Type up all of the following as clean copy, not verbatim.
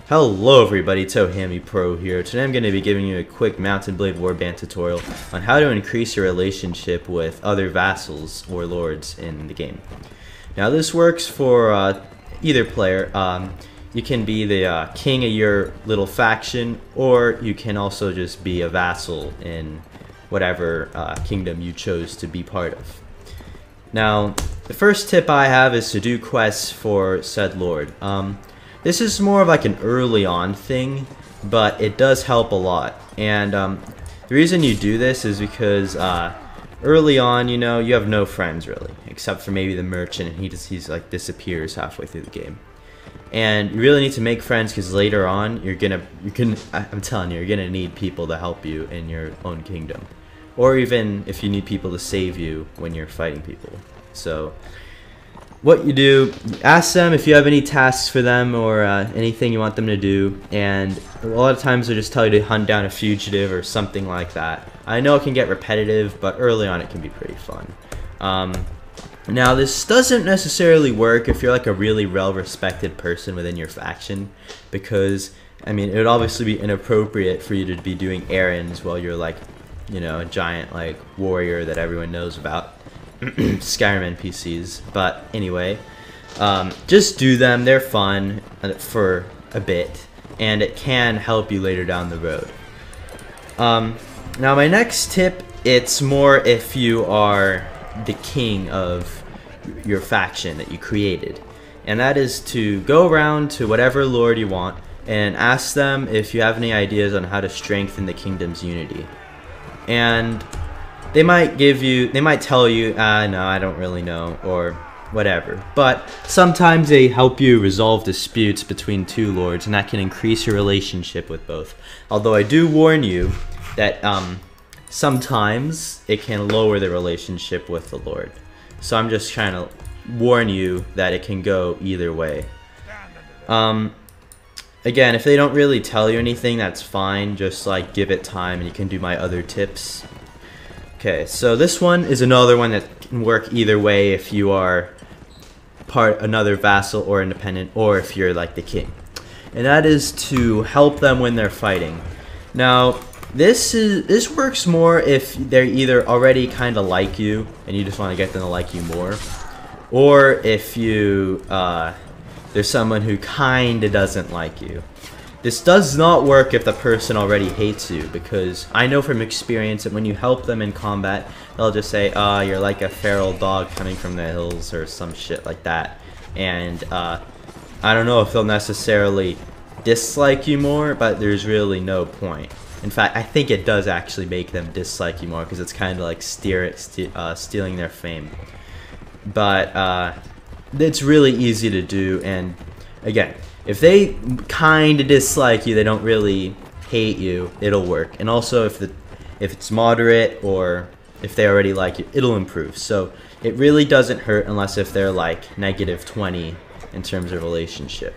Hello everybody, Tohami Pro here. Today I'm going to be giving you a quick Mountain Blade Warband tutorial on how to increase your relationship with other vassals or lords in the game. Now this works for either player. You can be the king of your little faction, or you can also just be a vassal in whatever kingdom you chose to be part of. Now the first tip I have is to do quests for said lord. This is more of like an early on thing, but it does help a lot. And the reason you do this is because early on, you have no friends really, except for maybe the merchant, and he's like disappears halfway through the game. And you really need to make friends because later on I'm telling you, you're gonna need people to help you in your own kingdom, or even if you need people to save you when you're fighting people. So what you do, you ask them if you have any tasks for them or anything you want them to do, and a lot of times they'll just tell you to hunt down a fugitive or something like that. I know it can get repetitive, but early on it can be pretty fun. Now this doesn't necessarily work if you're like a really well-respected person within your faction, because I mean it would obviously be inappropriate for you to be doing errands while you're like, a giant like warrior that everyone knows about. Skyrim NPCs, but anyway, just do them. They're fun for a bit, and it can help you later down the road. Now my next tip, it's more if you are the king of your faction that you created, and that is to go around to whatever lord you want and ask them if you have any ideas on how to strengthen the kingdom's unity. And they might tell you, no, I don't really know, or whatever. But sometimes they help you resolve disputes between two lords, and that can increase your relationship with both. Although I do warn you that sometimes it can lower the relationship with the lord. So I'm just trying to warn you that it can go either way. Again, if they don't really tell you anything, that's fine. Just like give it time, and you can do my other tips. Okay, so this one is another one that can work either way if you are another vassal or independent, or if you're like the king. And that is to help them when they're fighting. Now, this works more if they're either already kind of like you and you just want to get them to like you more, or if there's someone who kind of doesn't like you. This does not work if the person already hates you, because I know from experience that when you help them in combat, they'll just say, you're like a feral dog coming from the hills or some shit like that. And I don't know if they'll necessarily dislike you more, but there's really no point. In fact, I think it does actually make them dislike you more, because it's kind of like stealing their fame. But it's really easy to do, and again, if they kind of dislike you, they don't really hate you, it'll work. And also if it's moderate, or if they already like you, it'll improve. So it really doesn't hurt unless if they're like -20 in terms of relationship.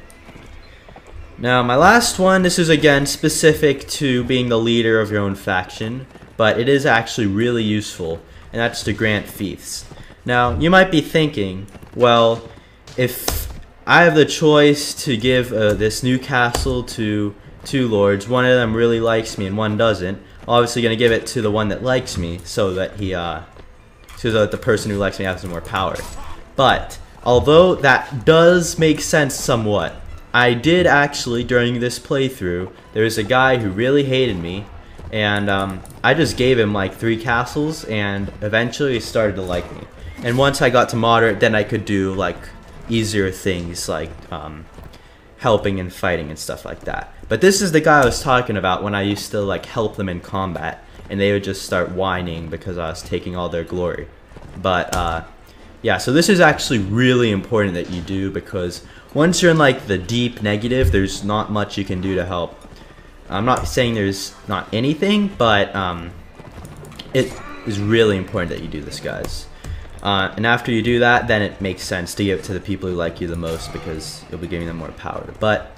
Now my last one, this is again specific to being the leader of your own faction, but it is actually really useful, and that's to grant fiefs. Now you might be thinking, well, if I have the choice to give this new castle to two lords, one of them really likes me and one doesn't, obviously going to give it to the one that likes me, so that the person who likes me has more power. But although that does make sense somewhat, I did actually, during this playthrough, there was a guy who really hated me, and I just gave him like 3 castles, and eventually he started to like me. And once I got to moderate, then I could do like easier things like helping and fighting and stuff like that. But this is the guy I was talking about when I used to like help them in combat, and they would just start whining because I was taking all their glory. But yeah, so this is actually really important that you do, because once you're in like the deep negative, there's not much you can do to help. I'm not saying there's not anything, but it is really important that you do this, guys. And after you do that, then it makes sense to give it to the people who like you the most, because you'll be giving them more power. But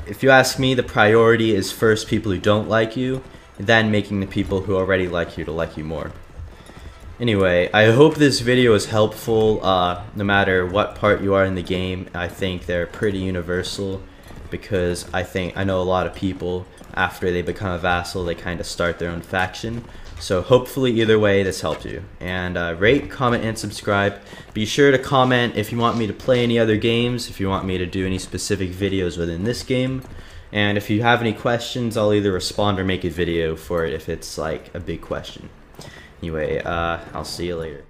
if you ask me, the priority is first people who don't like you, then making the people who already like you to like you more. Anyway, I hope this video is helpful no matter what part you are in the game. I think they're pretty universal. because I know a lot of people, after they become a vassal, they kind of start their own faction. So hopefully either way this helped you. And rate, comment, and subscribe. Be sure to comment if you want me to play any other games, if you want me to do any specific videos within this game. And if you have any questions, I'll either respond or make a video for it if it's like a big question. Anyway, I'll see you later.